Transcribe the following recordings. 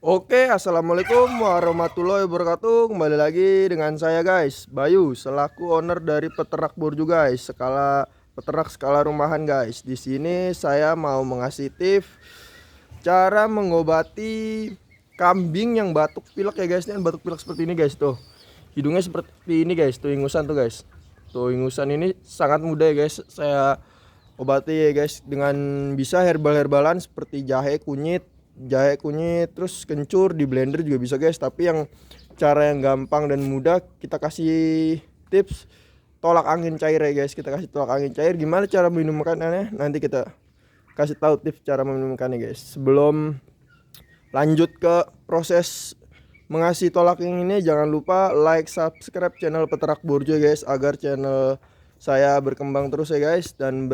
Oke, assalamualaikum warahmatullahi wabarakatuh. Kembali lagi dengan saya guys, Bayu, selaku owner dari peternak burju guys, peternak skala rumahan guys. Di sini saya mau mengasih tips cara mengobati kambing yang batuk pilek ya guys. Ini kan batuk pilek seperti ini guys tuh. Hidungnya seperti ini guys, tuh ingusan tuh guys. Tuh ingusan ini sangat mudah ya guys. Saya obati ya guys dengan bisa herbal-herbalan seperti jahe kunyit terus kencur di blender juga bisa guys. Tapi yang cara yang gampang dan mudah kita kasih tips tolak angin cair ya guys. Kita kasih tolak angin cair, gimana cara minumkannya nanti kita kasih tahu tips cara meminumkannya guys. Sebelum lanjut ke proses mengasih tolak angin ini, jangan lupa like, subscribe channel peternak burjo guys, agar channel saya berkembang terus ya guys, dan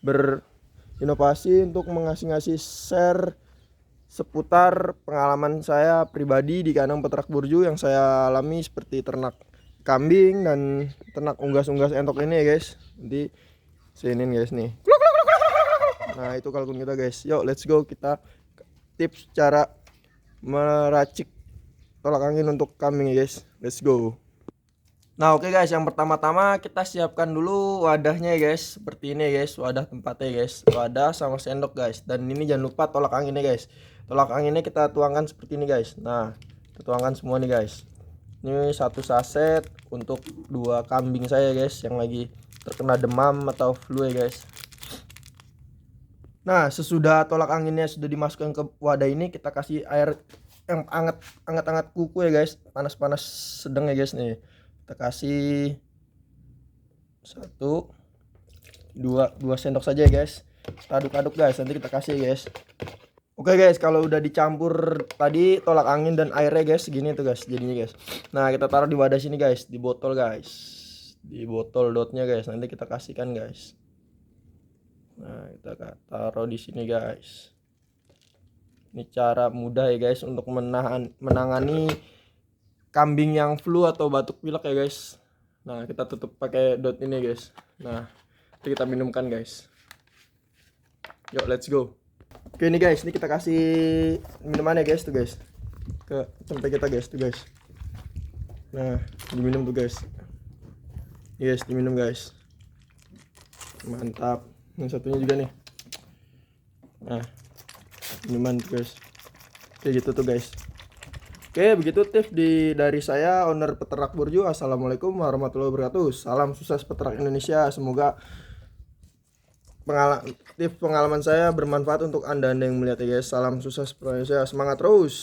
berinovasi untuk ngasih share seputar pengalaman saya pribadi di kandang peternak burju yang saya alami, seperti ternak kambing dan ternak unggas-unggas entok ini ya guys. Nanti sinin guys nih. Nah itu kalkun kita guys. Yuk let's go, kita tips cara meracik tolak angin untuk kambing ya guys. Let's go. Nah oke guys, yang pertama-tama kita siapkan dulu wadahnya ya guys. Seperti ini ya guys, wadah tempatnya ya guys. Wadah sama sendok guys. Dan ini jangan lupa tolak anginnya guys. Tolak anginnya kita tuangkan seperti ini guys. Nah kita tuangkan semua nih guys. Ini satu saset untuk dua kambing saya guys yang lagi terkena demam atau flu ya guys. Nah sesudah tolak anginnya sudah dimasukkan ke wadah ini, kita kasih air yang hangat kuku ya guys, panas-panas sedang ya guys. Nih kita kasih dua sendok saja ya guys. Kita aduk-aduk guys, nanti kita kasih ya guys. Oke guys, kalau udah dicampur tadi tolak angin dan airnya guys, segini tuh guys jadinya guys. Nah kita taruh di wadah sini guys, di botol guys, di botol dotnya guys, nanti kita kasihkan guys. Nah kita taruh di sini guys. Ini cara mudah ya guys untuk menangani kambing yang flu atau batuk pilek ya guys. Nah kita tutup pakai dot ini guys. Nah nanti kita minumkan guys. Yuk let's go. Oke ini guys, ini kita kasih minumannya guys tuh guys ke sampai kita guys tuh guys. Nah diminum tuh guys. Yes, diminum guys. Mantap. Yang satunya juga nih. Nah minuman tuh guys. Oke gitu tuh guys. Oke begitu tips dari saya, owner peternak burju. Assalamualaikum warahmatullahi wabarakatuh. Salam sukses peternak Indonesia. Semoga tips pengalaman saya bermanfaat untuk anda yang melihat ya guys. Salam sukses peternak Indonesia, semangat terus.